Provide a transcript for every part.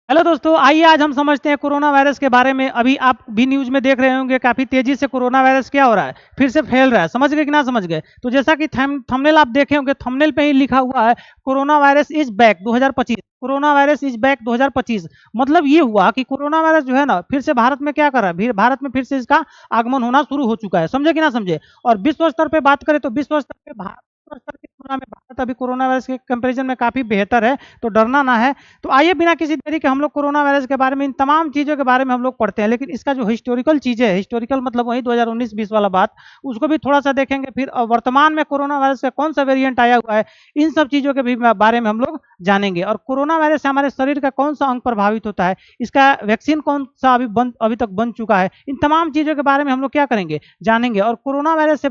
Hello दोस्तों, आइए आज हम समझते हैं कोरोना वायरस के बारे में। अभी आप भी न्यूज़ में देख रहे होंगे, काफ़ी तेज़ी से कोरोना वायरस क्या हो रहा है, फिर से फैल रहा है। समझ गए कि ना समझ गए? तो जैसा कि थंबनेल आप देखे होंगे, थंबनेल पे ही लिखा हुआ है corona virus is back 2025। Corona virus is back 2025 मतलब ये हुआ कि कोरोना वायरस जो है ना, फिर से भारत में क्या कर रहा है, भारत में फिर से इसका आगमन होना शुरू हो चुका है। समझे कि ना समझे? और विश्व स्तर पे बात करें तो विश्व स्तर पे भारत स्तर की तुलना में भारत अभी कोरोना वायरस के कंपेरिजन में काफ़ी बेहतर है, तो डरना ना है। तो आइए बिना किसी देरी के हम लोग कोरोना वायरस के बारे में, इन तमाम चीज़ों के बारे में हम लोग पढ़ते हैं। लेकिन इसका जो हिस्टोरिकल चीज़ें है, हिस्टोरिकल मतलब वही 2019-20 वाला बात, उसको भी थोड़ा सा देखेंगे। फिर वर्तमान में कोरोना वायरस का कौन सा वेरिएंट आया हुआ है, इन सब चीज़ों के भी बारे में हम लोग जानेंगे। और कोरोना वायरस से हमारे शरीर का कौन सा अंग प्रभावित होता है, इसका वैक्सीन कौन सा अभी तक बन चुका है, इन तमाम चीज़ों के बारे में हम लोग क्या करेंगे, जानेंगे। और कोरोना वायरस से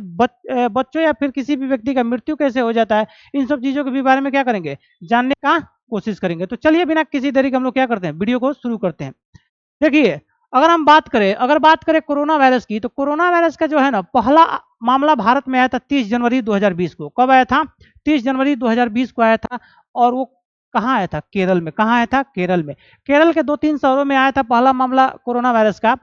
बच्चों या फिर किसी भी व्यक्ति का मृत्यु कैसे हो जाता है, इन सब चीज़ों के भी बारे में क्या करेंगे, जानने का कोशिश करेंगे। तो चलिए बिना किसी देरी के हम लोग क्या करते हैं, वीडियो को शुरू करते हैं। देखिए, अगर बात करें कोरोना वायरस की, तो कोरोना वायरस का जो है ना, पहला मामला भारत में आया था 30 जनवरी 2020 को। कब आया था? 30 जनवरी 2020 को आया था। और वो कहाँ आया था? केरल में। कहाँ आया था? केरल में। केरल के 2-3 शहरों में आया था पहला मामला कोरोना वायरस का।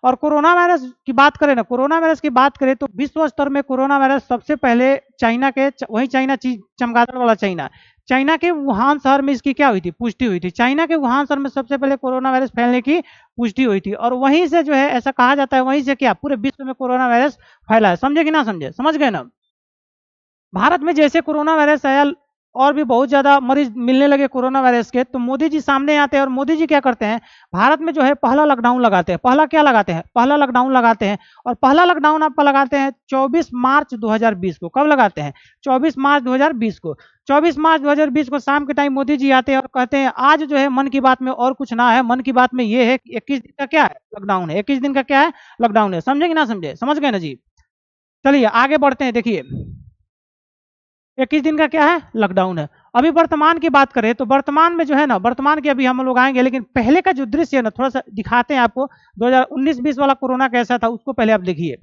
और कोरोना वायरस की बात करें ना, कोरोना वायरस की बात करें तो विश्व स्तर में कोरोना वायरस सबसे पहले चाइना के, वही चाइना, चमगादड़ वाला चाइना, चाइना के वुहान शहर में इसकी क्या हुई थी, पुष्टि हुई थी। चाइना के वुहान शहर में सबसे पहले कोरोना वायरस फैलने की पुष्टि हुई थी। और वहीं से जो है, ऐसा कहा जाता है, वहीं से क्या पूरे विश्व में कोरोना वायरस फैला है। समझे कि ना समझे? समझ गए ना? भारत में जैसे कोरोना वायरस आया, और भी बहुत ज़्यादा मरीज मिलने लगे कोरोना वायरस के, तो मोदी जी सामने आते हैं। और मोदी जी क्या करते हैं, भारत में जो है पहला लॉकडाउन लगाते हैं। पहला क्या लगाते हैं? पहला लॉकडाउन लगाते हैं। और पहला लॉकडाउन आपका लगाते हैं 24 मार्च 2020 को। कब लगाते हैं? 24 मार्च 2020 को। 24 मार्च 2020 को शाम के टाइम मोदी जी आते हैं और कहते हैं आज जो है मन की बात में और कुछ ना है, मन की बात में ये है कि 21 दिन का क्या है, लॉकडाउन है। 21 दिन का क्या है, लॉकडाउन है। समझे कि ना समझे? समझ गए ना जी? चलिए आगे बढ़ते हैं। देखिए, 21 दिन का क्या है, लॉकडाउन है। अभी वर्तमान की बात करें तो वर्तमान में जो है ना, वर्तमान के अभी हम लोग आएंगे, लेकिन पहले का जो दृश्य है ना, थोड़ा सा दिखाते हैं आपको। 2019-20 वाला कोरोना कैसा था उसको पहले आप देखिए।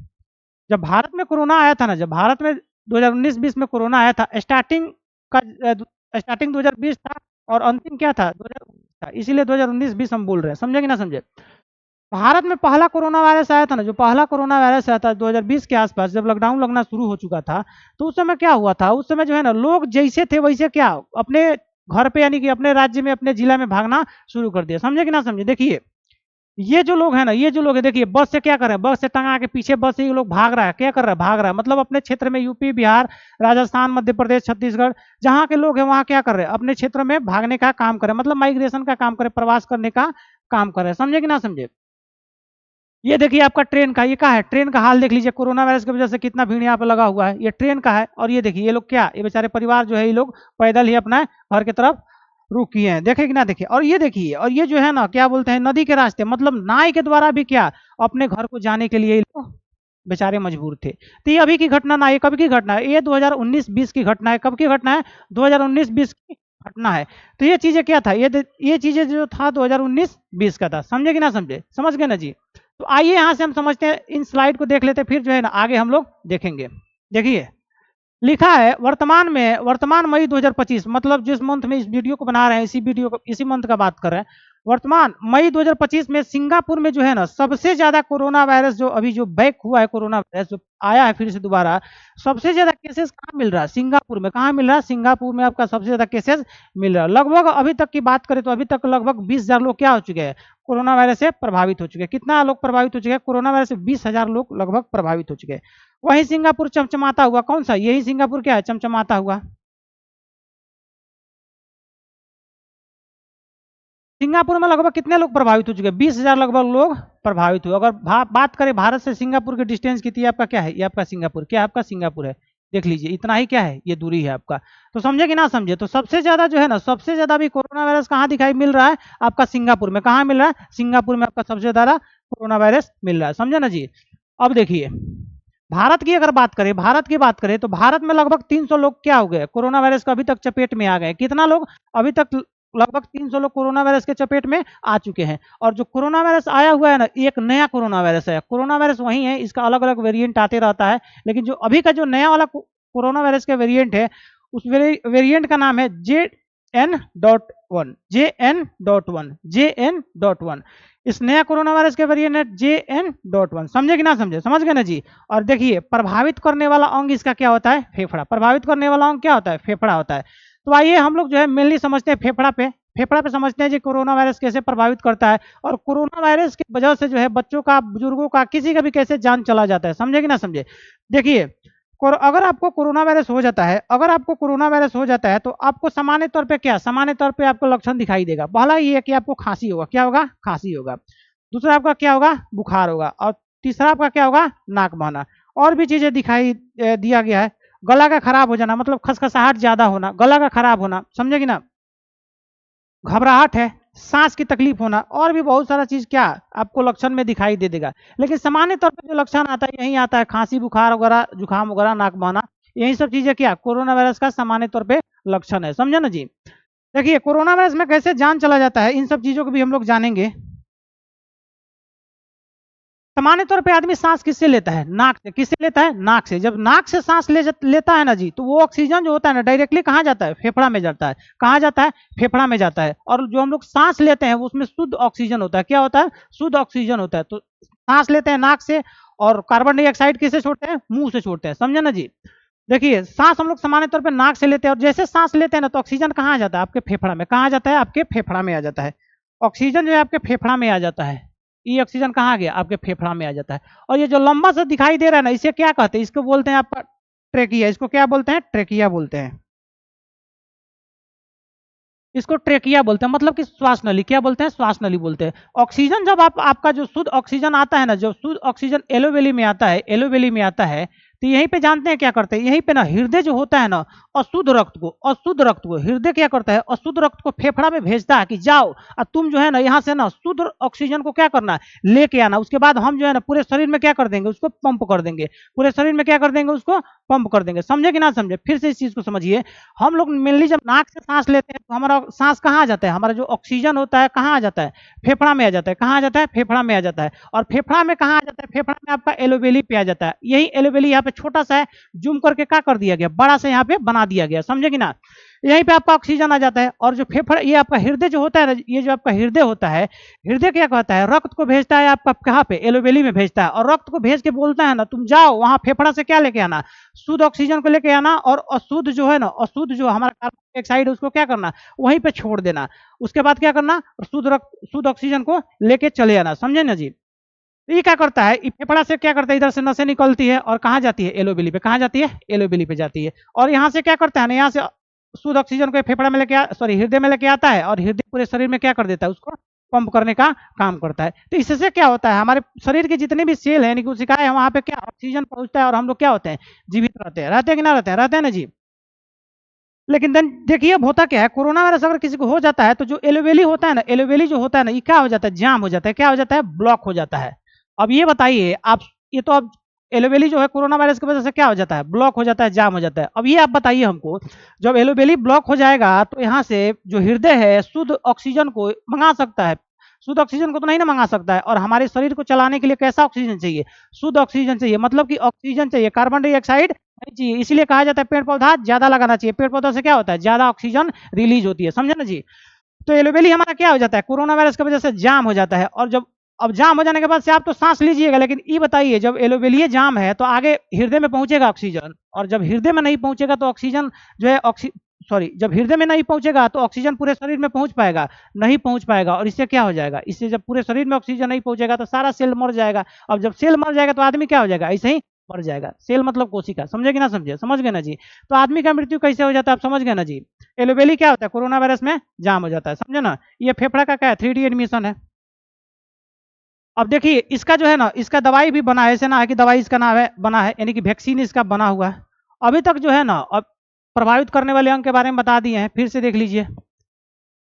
जब भारत में कोरोना आया था ना, जब भारत में 2019-20 में कोरोना आया था, स्टार्टिंग 2020 था और अंतिम क्या था, 2019 था। इसीलिए 2019-20 हम बोल रहे हैं। समझे कि ना समझे? भारत में पहला कोरोना वायरस आया था ना, जो पहला कोरोना वायरस आया था 2020 के आसपास, जब लॉकडाउन लगना शुरू हो चुका था, तो उस समय क्या हुआ था, उस समय जो है ना, लोग जैसे थे वैसे क्या, अपने घर पे, यानी कि अपने राज्य में, अपने जिला में भागना शुरू कर दिया। समझे कि ना समझे? देखिए, ये जो लोग हैं ना, ये जो लोग हैं, देखिए बस से क्या कर रहे हैं, बस से टंगा के पीछे बस से ये लोग भाग रहा है। क्या कर रहा है? भाग रहा है। मतलब अपने क्षेत्र में, यूपी, बिहार, राजस्थान, मध्य प्रदेश, छत्तीसगढ़, जहाँ के लोग हैं वहाँ क्या कर रहे हैं, अपने क्षेत्र में भागने का काम कर रहे हैं। मतलब माइग्रेशन का काम करे, प्रवास करने का काम कर रहे हैं। समझे कि ना समझे? ये देखिए आपका ट्रेन का, ये क्या है, ट्रेन का हाल देख लीजिए। कोरोना वायरस की वजह से कितना भीड़ यहाँ पे लगा हुआ है, ये ट्रेन का है। और ये देखिए, ये लोग क्या, ये बेचारे परिवार जो है, ये लोग पैदल ही अपना घर की तरफ रुक किए हैं। देखे कि ना देखे? और ये देखिए, और ये जो है ना, क्या बोलते हैं, नदी के रास्ते, मतलब नाव के द्वारा भी क्या, अपने घर को जाने के लिए ये लोग बेचारे मजबूर थे। तो ये अभी की घटना ना, ये कब की घटना है, ये 2019-20 की घटना है। कब की घटना है? 2019-20 की घटना है। तो ये चीजें क्या था, ये चीजें जो था 2019-20 का था। समझे कि ना समझे? समझ गए ना जी? तो आइए यहाँ से हम समझते हैं, इन स्लाइड को देख लेते हैं, फिर जो है ना आगे हम लोग देखेंगे। देखिए, लिखा है वर्तमान मई 2025, मतलब जिस मंथ में इस वीडियो को बना रहे हैं, इसी मंथ का बात कर रहे हैं। वर्तमान मई 2025 में सिंगापुर में जो है ना, सबसे ज्यादा कोरोना वायरस जो अभी जो बैक हुआ है, कोरोना वायरस जो आया है फिर से दोबारा, सबसे ज्यादा केसेस कहाँ मिल रहा है? सिंगापुर में। कहाँ मिल रहा है? सिंगापुर में आपका सबसे ज्यादा केसेस मिल रहा है। लगभग अभी तक की बात करें तो अभी तक लगभग 20,000 लोग क्या हो चुके हैं, कोरोना वायरस से प्रभावित हो चुके हैं। कितना लोग प्रभावित हो चुके हैं? कोरोना वायरस से 20,000 लोग लगभग प्रभावित हो चुके हैं। वही सिंगापुर चमचमाता हुआ, कौन सा, यही सिंगापुर क्या है, चमचमाता हुआ। सिंगापुर में लगभग कितने लोग प्रभावित हो चुके हैं? 20,000 लगभग लोग प्रभावित हुए। अगर बात करें भारत से सिंगापुर की डिस्टेंस कितनी है, आपका क्या है, ये आपका सिंगापुर, क्या है आपका सिंगापुर है। देख लीजिए, इतना ही क्या है, ये दूरी है आपका। तो समझे कि ना समझे? तो सबसे ज्यादा जो है ना, सबसे ज्यादा भी कोरोना वायरस कहाँ दिखाई मिल रहा है, आपका सिंगापुर में। कहाँ मिल रहा है? सिंगापुर में आपका सबसे ज्यादा कोरोना वायरस मिल रहा है। समझे ना जी? अब देखिए, भारत की अगर बात करें, भारत की बात करें तो भारत में लगभग 300 लोग क्या हो गए, कोरोना वायरस का अभी तक चपेट में आ गए। कितना लोग? अभी तक लगभग 300 लोग कोरोना वायरस के चपेट में आ चुके हैं। और जो कोरोना वायरस आया हुआ है ना, एक नया कोरोना वायरस है। कोरोना वायरस वही है, इसका अलग अलग वेरिएंट आते रहता है। लेकिन जो अभी का जो नया वाला कोरोना वायरस का वेरिएंट है, उस वेरिएंट का नाम है JN.1 इस नया कोरोना वायरस के वेरिएंट है JN.1। समझे कि ना समझे? समझ गए ना जी। और देखिए प्रभावित करने वाला अंग इसका क्या होता है? फेफड़ा। प्रभावित करने वाला अंग क्या होता है? फेफड़ा होता है। तो आइए हम लोग जो है मेनली समझते हैं फेफड़ा पे। फेफड़ा पे समझते हैं जी कोरोना वायरस कैसे प्रभावित करता है और कोरोना वायरस की वजह से जो है बच्चों का, बुजुर्गों का, किसी का भी कैसे जान चला जाता है। समझे कि ना समझे? देखिए अगर आपको कोरोना वायरस हो जाता है, अगर आपको कोरोना वायरस हो जाता है तो आपको सामान्य तौर पे क्या, सामान्य तौर पे आपको लक्षण दिखाई देगा। पहला ये है कि आपको खांसी होगा। क्या होगा? खांसी होगा। दूसरा आपका क्या होगा? बुखार होगा। और तीसरा आपका क्या होगा? नाक बहना। और भी चीजें दिखाई दिया गया है। गला का खराब हो जाना, मतलब खसखसाहट ज्यादा होना, गला का खराब होना। समझे कि ना? घबराहट है, सांस की तकलीफ होना, और भी बहुत सारा चीज क्या आपको लक्षण में दिखाई दे देगा। लेकिन सामान्य तौर पर जो लक्षण आता है यही आता है, खांसी, बुखार वगैरह, जुकाम वगैरह, नाक बहना, यही सब चीजें क्या कोरोना वायरस का सामान्य तौर पे लक्षण है। समझे ना जी? देखिए कोरोना वायरस में कैसे जान चला जाता है, इन सब चीजों को भी हम लोग जानेंगे। सामान्य तौर पे आदमी सांस किससे लेता है? नाक से। किससे लेता है? नाक से। जब नाक से सांस लेता है ना जी, तो वो ऑक्सीजन जो होता है ना डायरेक्टली कहाँ जाता है? फेफड़ा में जाता है। कहाँ जाता है? फेफड़ा में जाता है। और जो हम लोग सांस लेते हैं उसमें शुद्ध ऑक्सीजन होता है। क्या होता है? शुद्ध ऑक्सीजन होता है। तो सांस लेते हैं नाक से, और कार्बन डाइऑक्साइड किससे छोड़ते हैं? मुंह से छोड़ते हैं। समझे ना जी? देखिए सांस हम लोग सामान्य तौर पर नाक से लेते हैं, और जैसे सांस लेते हैं ना तो ऑक्सीजन कहाँ जाता है? आपके फेफड़ा में। कहाँ जाता है? आपके फेफड़ा में आ जाता है। ऑक्सीजन जो है आपके फेफड़ा में आ जाता है। ये ऑक्सीजन कहाँ गया? आपके फेफड़ा में आ जाता है। और ये जो लंबा सा दिखाई दे रहा है ना, इसे क्या कहते हैं? इसको बोलते हैं आपका ट्रेकिया। इसको क्या बोलते हैं? ट्रेकिया बोलते हैं। इसको ट्रेकिया बोलते हैं, मतलब कि श्वास नली। क्या बोलते हैं? श्वास नली बोलते हैं। ऑक्सीजन जब आपका जो शुद्ध ऑक्सीजन आता है ना, जो शुद्ध ऑक्सीजन एलोवेली में आता है, एलोवेली में आता है, तो यहीं पे जानते हैं क्या करते हैं? यहीं पे ना हृदय जो होता है ना, अशुद्ध रक्त को हृदय क्या करता है? अशुद्ध रक्त को फेफड़ा में भेजता है कि जाओ और तुम जो है ना यहाँ से ना शुद्ध ऑक्सीजन को क्या करना है? लेके आना। उसके बाद हम जो है ना पूरे शरीर में क्या कर देंगे? उसको पंप कर देंगे। पूरे शरीर में क्या कर देंगे? उसको पंप कर देंगे। समझे कि ना समझे? फिर से इस चीज को समझिए। हम लोग मेनली जब नाक से सांस लेते हैं तो हमारा सांस कहाँ आ जाता है? हमारा जो ऑक्सीजन होता है कहाँ आ जाता है? फेफड़ा में आ जाता है। कहाँ आ जाता है? फेफड़ा में आ जाता है। और फेफड़ा में कहाँ आ जाता है? फेफड़ा में आपका एलोवेली पे आ जाता है। यही एलोवेली यहाँ पे छोटा सा है, जूम करके क्या कर दिया गया? बड़ा सा यहाँ पे बना दिया गया। समझे कि ना? यहीं पे आपका ऑक्सीजन आ जाता है। और जो फेफड़ा, ये आपका हृदय जो होता है ना, ये जो आपका हृदय होता है, हृदय क्या कहता है? रक्त को भेजता है आपका कहाँ पे? एलोवेली में भेजता है। और रक्त को भेज के बोलता है ना तुम जाओ वहां फेफड़ा से क्या लेके आना? शुद्ध ऑक्सीजन को लेके आना। और अशुद्ध जो है ना, अशुद्ध जो हमारा कार्बन डाइऑक्साइड है उसको क्या करना? वहीं पे छोड़ देना। उसके बाद क्या करना? शुद्ध ऑक्सीजन को लेके चले आना। समझे ना जी? ये क्या करता है? फेफड़ा से क्या करता है? इधर से नसें निकलती है और कहाँ जाती है? एलोवेली पे। कहाँ जाती है? एलोवेली पे जाती है। और यहाँ से क्या करता है ना, यहाँ से शुद्ध ऑक्सीजन को फेफड़ा में लेके हृदय में लेके आता है, और हृदय पूरे शरीर में क्या कर देता है? उसको पंप करने का काम करता है। तो इससे क्या होता है? हमारे शरीर के जितने भी सेल है, यानी कोशिकाएं है, वहां पे क्या ऑक्सीजन पहुंचता है, और हम लोग क्या होते हैं? जीवित रहते हैं। रहते हैं कि ना रहते हैं? रहते हैं ना जी। लेकिन देन देखिए अब होता क्या है, कोरोना वायरस अगर किसी को हो जाता है तो जो एलोवेली होता है ना, एलोवेली जो होता है ना, ये क्या हो जाता है? जाम हो जाता है। क्या हो जाता है? ब्लॉक हो जाता है। अब ये बताइए आप, ये तो अब एलोवेली जो है कोरोना वायरस की वजह से क्या हो जाता है? ब्लॉक हो जाता है, जाम हो जाता है। अब ये आप बताइए हमको, जब एलोवेली ब्लॉक हो जाएगा तो यहाँ से जो हृदय है शुद्ध ऑक्सीजन को मंगा सकता है? शुद्ध ऑक्सीजन को तो नहीं ना मंगा सकता है। और हमारे शरीर को चलाने के लिए कैसा ऑक्सीजन चाहिए? शुद्ध ऑक्सीजन चाहिए। मतलब कि ऑक्सीजन चाहिए, कार्बन डाइऑक्साइड नहीं चाहिए। इसलिए कहा जाता है पेड़ पौधा ज्यादा लगाना चाहिए। पेड़ पौधा से क्या होता है? ज्यादा ऑक्सीजन रिलीज होती है। समझे ना जी? तो एलोवेली हमारा क्या हो जाता है? कोरोना वायरस की वजह से जाम हो जाता है। और जब अब जाम हो जाने के बाद से आप तो सांस लीजिएगा, लेकिन ये बताइए जब एलोवेली जाम है तो आगे हृदय में पहुंचेगा ऑक्सीजन, और जब हृदय में नहीं पहुंचेगा तो ऑक्सीजन जो है जब हृदय में नहीं पहुंचेगा तो ऑक्सीजन पूरे शरीर में पहुंच पाएगा? नहीं पहुंच पाएगा। और इससे क्या हो जाएगा? इससे जब पूरे शरीर में ऑक्सीजन नहीं पहुंचेगा तो सारा सेल मर जाएगा। अब जब सेल मर जाएगा तो आदमी क्या हो जाएगा? ऐसे ही मर जाएगा। सेल मतलब कोशिका। समझे कि ना समझे? समझ गए ना जी? तो आदमी का मृत्यु कैसे हो जाता है आप समझ गए ना जी? एलोवेली क्या होता है? कोरोना वायरस में जाम हो जाता है। समझे ना? ये फेफड़ा का क्या है? 3D एडमिशन है। अब देखिए इसका जो है ना, इसका दवाई भी बना है। ऐसे ना है कि दवाई इसका नाम है बना है, यानी कि वैक्सीन इसका बना हुआ है। अभी तक जो है ना, अब प्रभावित करने वाले अंग के बारे में बता दिए हैं, फिर से देख लीजिए।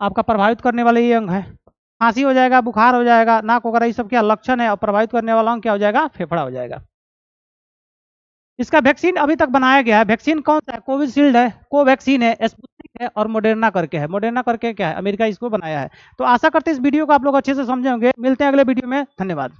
आपका प्रभावित करने वाले ये अंग है, खांसी हो जाएगा, बुखार हो जाएगा, नाक वगैरह, ये सब क्या लक्षण है। और प्रभावित करने वाला अंग क्या हो जाएगा? फेफड़ा हो जाएगा। इसका वैक्सीन अभी तक बनाया गया है। वैक्सीन कौन सा है? कोविशील्ड है, कोवैक्सीन है, स्पुतनिक है, और मोडेर्ना करके है। मोडेर्ना करके क्या है? अमेरिका इसको बनाया है। तो आशा करते हैं इस वीडियो को आप लोग अच्छे से समझे होंगे। मिलते हैं अगले वीडियो में। धन्यवाद।